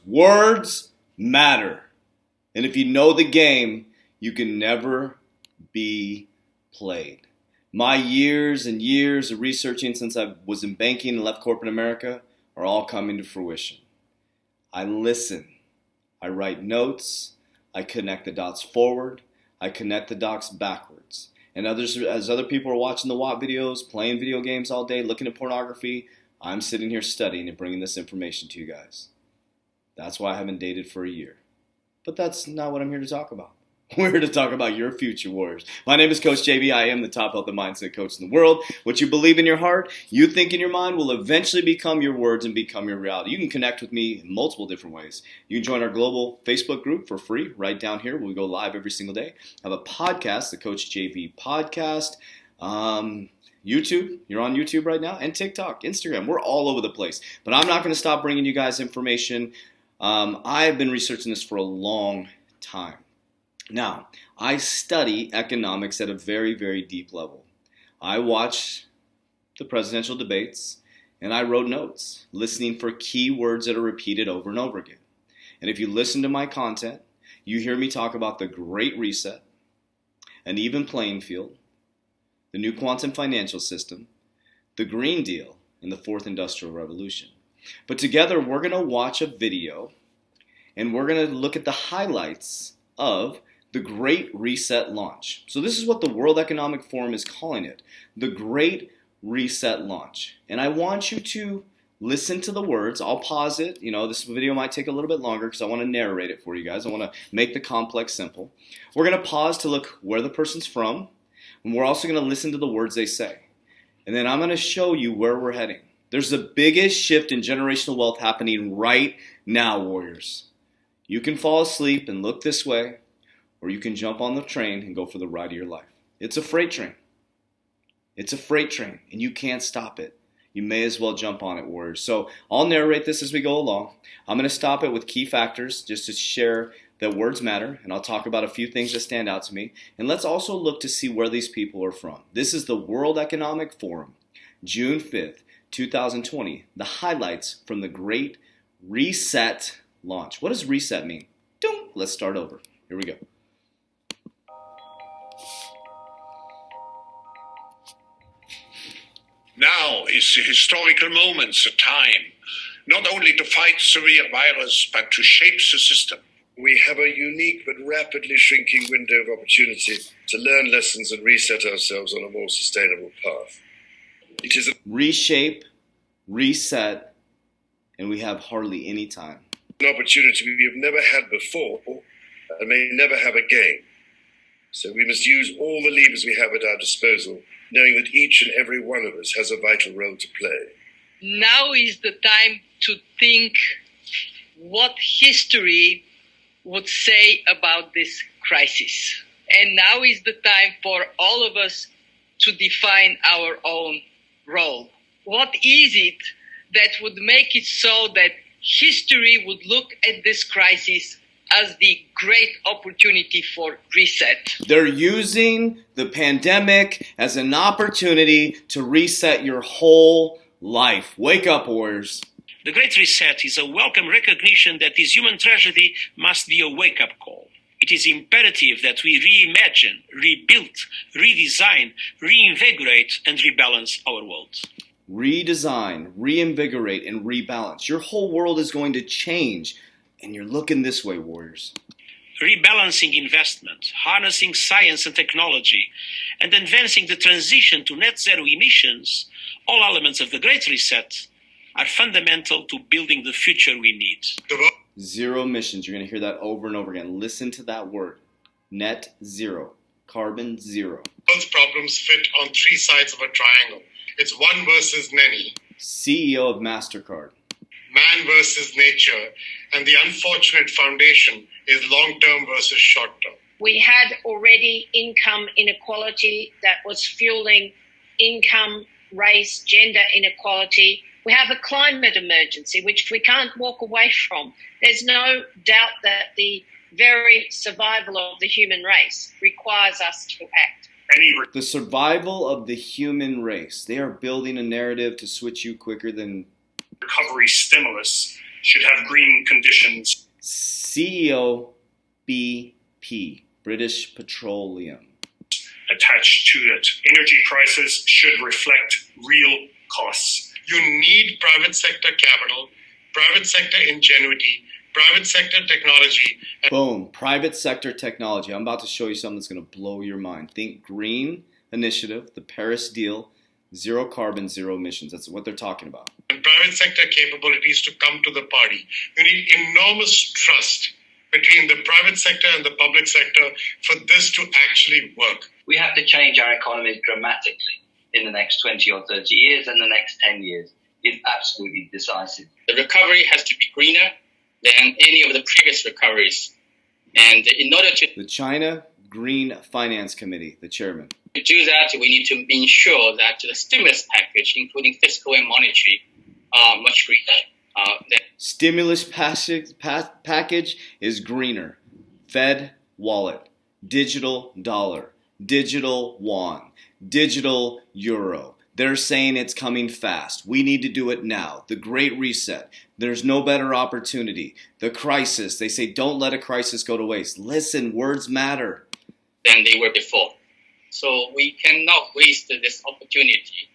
Words matter. And if you know the game, you can never be played. My years and years of researching since I was in banking and left corporate America are all coming to fruition. I listen. I write notes. I connect the dots forward. I connect the dots backwards. And as other people are watching the WAT videos, playing video games all day, looking at pornography, I'm sitting here studying and bringing this information to you guys. That's why I haven't dated for a year. But that's not what I'm here to talk about. We're here to talk about your future, Warriors. My name is Coach JB. I am the top health and mindset coach in the world. What you believe in your heart, you think in your mind, will eventually become your words and become your reality. You can connect with me in multiple different ways. You can join our global Facebook group for free right down here. We go live every single day. I have a podcast, the Coach JB podcast. YouTube, you're on YouTube right now, and TikTok, Instagram. We're all over the place. But I'm not going to stop bringing you guys information. I've been researching this for a long time. Now, I study economics at a very, very deep level. I watch the presidential debates, and I wrote notes, listening for key words that are repeated over and over again. And if you listen to my content, you hear me talk about the Great Reset, an even playing field, the new quantum financial system, the Green Deal, and the Fourth Industrial Revolution. But together, we're going to watch a video, and we're going to look at the highlights of the Great Reset launch. So this is what the World Economic Forum is calling it, the Great Reset launch. And I want you to listen to the words. I'll pause it. This video might take a little bit longer because I want to narrate it for you guys. I want to make the complex simple. We're going to pause to look where the person's from, and we're also going to listen to the words they say. And then I'm going to show you where we're heading. There's the biggest shift in generational wealth happening right now, Warriors. You can fall asleep and look this way, or you can jump on the train and go for the ride of your life. It's a freight train. It's a freight train, and you can't stop it. You may as well jump on it, Warriors. So I'll narrate this as we go along. I'm going to stop it with key factors just to share that words matter, and I'll talk about a few things that stand out to me. And let's also look to see where these people are from. This is the World Economic Forum, June 5th, 2020. The highlights from the Great Reset launch. What does reset mean? Let's start over. Here we go. Now is the historical moment, the time, not only to fight severe virus, but to shape the system. We have a unique but rapidly shrinking window of opportunity to learn lessons and reset ourselves on a more sustainable path. It is reshape, reset, and we have hardly any time. An opportunity we have never had before and may never have again. So we must use all the levers we have at our disposal, knowing that each and every one of us has a vital role to play. Now is the time to think what history would say about this crisis. And now is the time for all of us to define our own role. What is it that would make it so that history would look at this crisis as the great opportunity for reset? They're using the pandemic as an opportunity to reset your whole life. Wake up, Warriors. The Great Reset is a welcome recognition that this human tragedy must be a wake-up call. It is imperative that we reimagine, rebuild, redesign, reinvigorate, and rebalance our world. Redesign, reinvigorate, and rebalance. Your whole world is going to change. And you're looking this way, Warriors. Rebalancing investment, harnessing science and technology, and advancing the transition to net zero emissions, all elements of the Great Reset, are fundamental to building the future we need. Zero emissions. You're going to hear that over and over again. Listen to that word. Net zero. Carbon zero. Both problems fit on three sides of a triangle. It's one versus many. CEO of MasterCard. Man versus nature, and the unfortunate foundation is long-term versus short-term. We had already income inequality that was fueling income, race, gender inequality. We have a climate emergency, which we can't walk away from. There's no doubt that the very survival of the human race requires us to act. The survival of the human race. They are building a narrative to switch you quicker than recovery stimulus should have green conditions. CEO BP, British Petroleum. Attached to it. Energy prices should reflect real costs. You need private sector capital, private sector ingenuity, private sector technology. Boom, private sector technology. I'm about to show you something that's going to blow your mind. Think green initiative, the Paris deal, zero carbon, zero emissions. That's what they're talking about. And private sector capabilities to come to the party. You need enormous trust between the private sector and the public sector for this to actually work. We have to change our economy dramatically in the next 20 or 30 years, and the next 10 years is absolutely decisive. The recovery has to be greener than any of the previous recoveries. And in order to The China Green Finance Committee, the chairman. do that, we need to ensure that the stimulus package, including fiscal and monetary, are much greener. Stimulus package is greener. Fed wallet, digital dollar, digital yuan, digital euro. They're saying it's coming fast. We need to do it now. The Great Reset. There's no better opportunity. The crisis. They say don't let a crisis go to waste. Listen, words matter. Than they were before. So we cannot waste this opportunity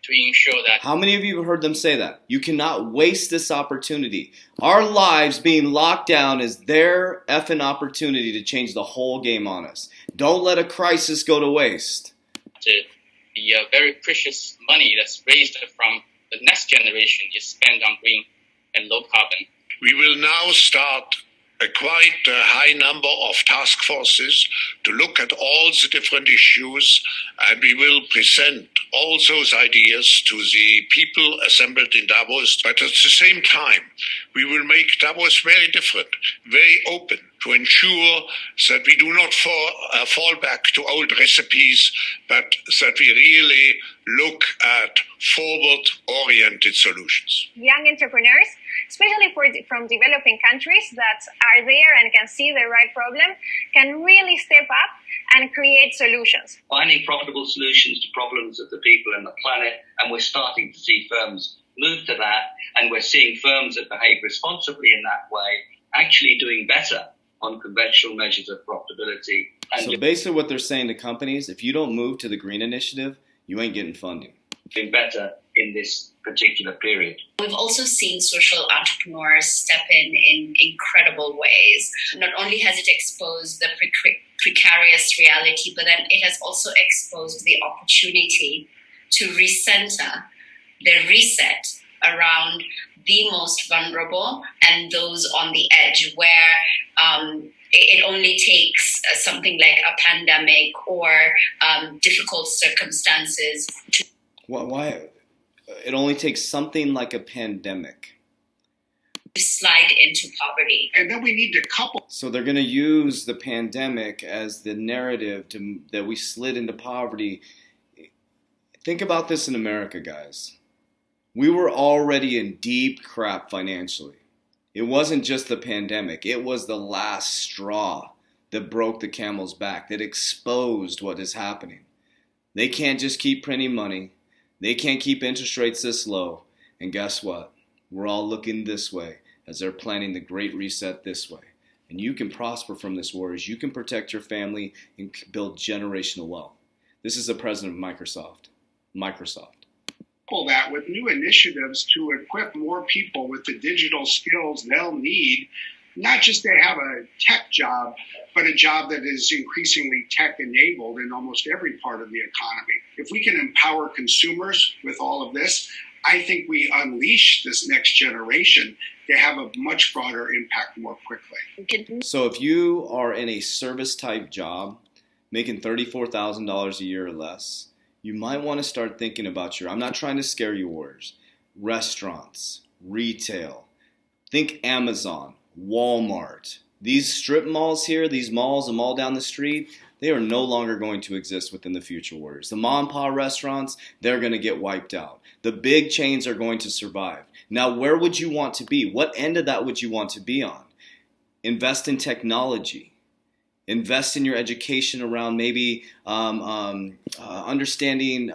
to ensure that. How many of you have heard them say that? You cannot waste this opportunity. Our lives being locked down is their effing opportunity to change the whole game on us. Don't let a crisis go to waste. The very precious money that's raised from the next generation is spent on green and low carbon. We will now start a quite high number of task forces to look at all the different issues, and we will present all those ideas to the people assembled in Davos. But at the same time, we will make Davos very different, very open, to ensure that we do not fall back to old recipes, but that we really look at forward-oriented solutions. Young entrepreneurs, especially from developing countries that are there and can see the right problem, can really step up and create solutions. Finding profitable solutions to problems of the people and the planet, and we're starting to see firms move to that, and we're seeing firms that behave responsibly in that way actually doing better on conventional measures of profitability. And So basically what they're saying to companies, if you don't move to the green initiative, you ain't getting funding. doing better in this particular period. We've also seen social entrepreneurs step in incredible ways. Not only has it exposed the precarious reality, but then it has also exposed the opportunity to recenter, the reset around the most vulnerable and those on the edge, where it only takes something like a pandemic or difficult circumstances to... Why? It only takes something like a pandemic to slide into poverty. And then we need to couple. So they're going to use the pandemic as the narrative that we slid into poverty. Think about this in America, guys. We were already in deep crap financially. It wasn't just the pandemic. It was the last straw that broke the camel's back, that exposed what is happening. They can't just keep printing money. They can't keep interest rates this low. And guess what? We're all looking this way as they're planning the Great Reset this way. And you can prosper from this, warriors. You can protect your family and build generational wealth. This is the president of Microsoft. Couple that with new initiatives to equip more people with the digital skills they'll need, not just to have a tech job, but a job that is increasingly tech-enabled in almost every part of the economy. If we can empower consumers with all of this, I think we unleash this next generation to have a much broader impact more quickly. So if you are in a service-type job, making $34,000 a year or less, you might want to start thinking about I'm not trying to scare you, warriors, restaurants, retail. Think Amazon, Walmart. These strip malls here, these malls, a mall down the street, they are no longer going to exist within the future, warriors. The mom and pop restaurants, they're going to get wiped out. The big chains are going to survive. Now, where would you want to be? What end of that would you want to be on? Invest in technology. Invest in your education around maybe understanding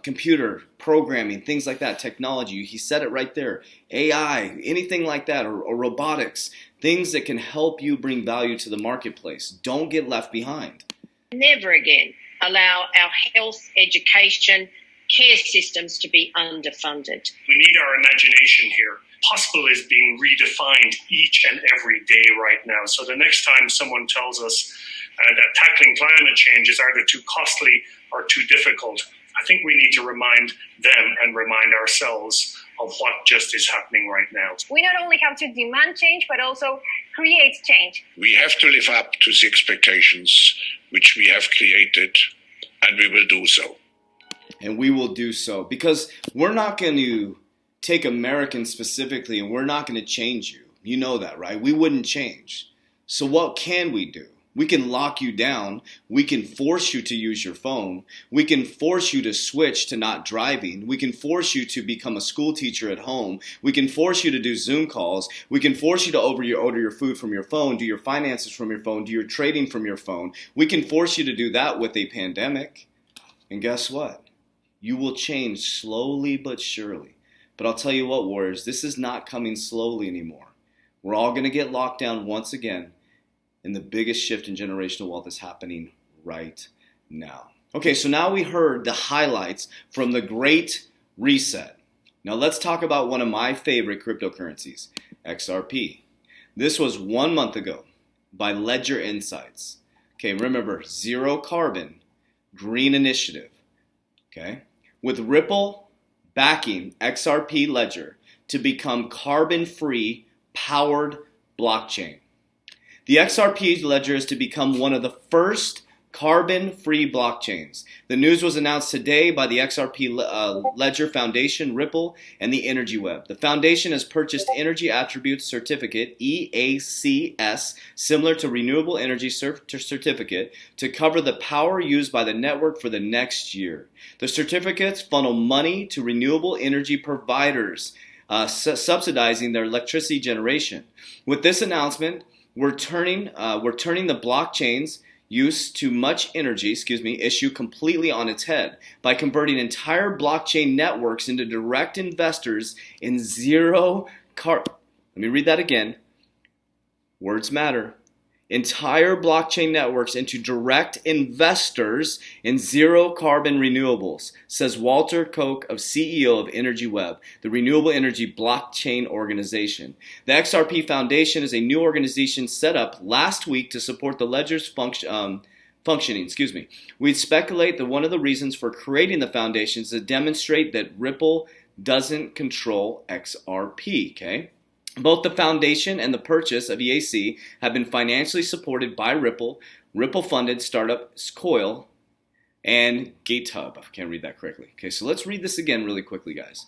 computer programming, things like that, technology. He said it right there. AI, anything like that, or robotics, things that can help you bring value to the marketplace. Don't get left behind. Never again allow our health, education, care systems to be underfunded. We need our imagination here. Possible is being redefined each and every day right now. So the next time someone tells us that tackling climate change is either too costly or too difficult, I think we need to remind them and remind ourselves of what just is happening right now. We not only have to demand change, but also create change. We have to live up to the expectations which we have created, and we will do so. And we will do so, because we're not going to take Americans specifically and we're not going to change you. You know that, right? We wouldn't change. So what can we do? We can lock you down. We can force you to use your phone. We can force you to switch to not driving. We can force you to become a school teacher at home. We can force you to do Zoom calls. We can force you to order your food from your phone, do your finances from your phone, do your trading from your phone. We can force you to do that with a pandemic. And guess what? You will change slowly but surely. But I'll tell you what, Warriors, this is not coming slowly anymore. We're all going to get locked down once again, and the biggest shift in generational wealth is happening right now. Okay, so now we heard the highlights from the Great Reset. Now let's talk about one of my favorite cryptocurrencies, XRP. This was 1 month ago by Ledger Insights. Okay, remember, zero carbon, green initiative. Okay, with Ripple backing XRP Ledger to become carbon-free powered blockchain. The XRP Ledger is to become one of the first carbon-free blockchains. The news was announced today by the XRP Ledger Foundation, Ripple, and the Energy Web. The foundation has purchased Energy Attributes Certificate, EACS, similar to Renewable Energy Certificate, to cover the power used by the network for the next year. The certificates funnel money to renewable energy providers, subsidizing their electricity generation. With this announcement, we're turning the blockchain's use to much energy, issue completely on its head by converting entire blockchain networks into direct investors in zero carbon. Let me read that again. Words matter. Entire blockchain networks into direct investors in zero carbon renewables, says Walter Koch, CEO of Energy Web, the renewable energy blockchain organization. The XRP Foundation is a new organization set up last week to support the ledger's functioning. We speculate that one of the reasons for creating the foundation is to demonstrate that Ripple doesn't control XRP, okay? Both the foundation and the purchase of EAC have been financially supported by Ripple, Ripple-funded startup Coil, and GitHub. I can't read that correctly. Okay, so let's read this again really quickly, guys.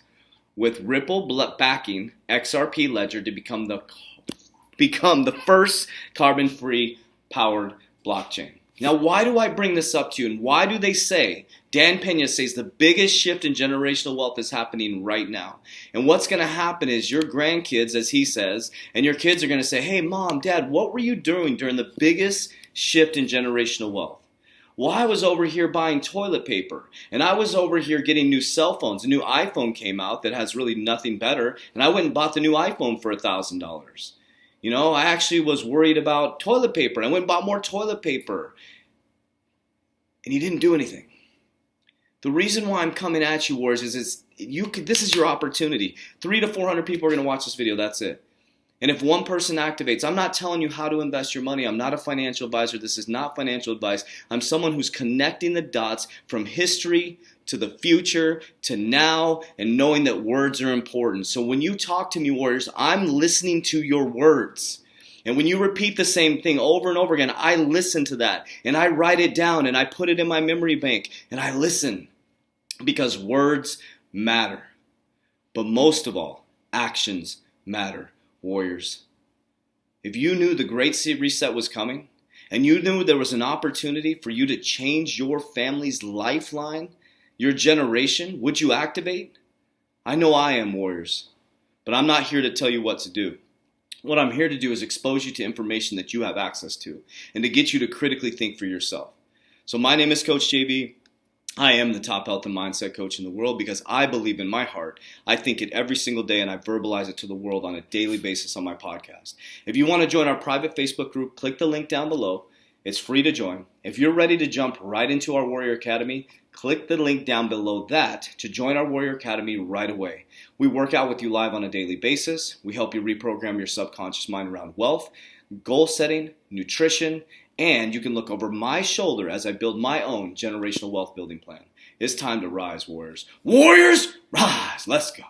With Ripple backing XRP Ledger to become the first carbon-free powered blockchain. Now, why do I bring this up to you, and why do they say, Dan Pena says the biggest shift in generational wealth is happening right now? And what's going to happen is your grandkids, as he says, and your kids are going to say, hey, Mom, Dad, what were you doing during the biggest shift in generational wealth? Well, I was over here buying toilet paper, and I was over here getting new cell phones. A new iPhone came out that has really nothing better, and I went and bought the new iPhone for $1,000. You know, I actually was worried about toilet paper. I went and bought more toilet paper. And you didn't do anything. The reason why I'm coming at you, Warriors, is this is your opportunity. 300 to 400 people are going to watch this video. That's it. And if one person activates, I'm not telling you how to invest your money. I'm not a financial advisor. This is not financial advice. I'm someone who's connecting the dots from history to the future to now, and knowing that words are important. So when you talk to me, Warriors, I'm listening to your words. And when you repeat the same thing over and over again, I listen to that, and I write it down, and I put it in my memory bank, and I listen, because words matter. But most of all, actions matter, Warriors. If you knew the Great Reset was coming, and you knew there was an opportunity for you to change your family's lifeline, your generation, would you activate? I know I am, Warriors, but I'm not here to tell you what to do. What I'm here to do is expose you to information that you have access to and to get you to critically think for yourself. So my name is Coach JB. I am the top health and mindset coach in the world because I believe in my heart. I think it every single day and I verbalize it to the world on a daily basis on my podcast. If you want to join our private Facebook group, click the link down below. It's free to join. If you're ready to jump right into our Warrior Academy, click the link down below that to join our Warrior Academy right away. We work out with you live on a daily basis. We help you reprogram your subconscious mind around wealth, goal setting, nutrition, and you can look over my shoulder as I build my own generational wealth building plan. It's time to rise, warriors. Warriors, rise. Let's go.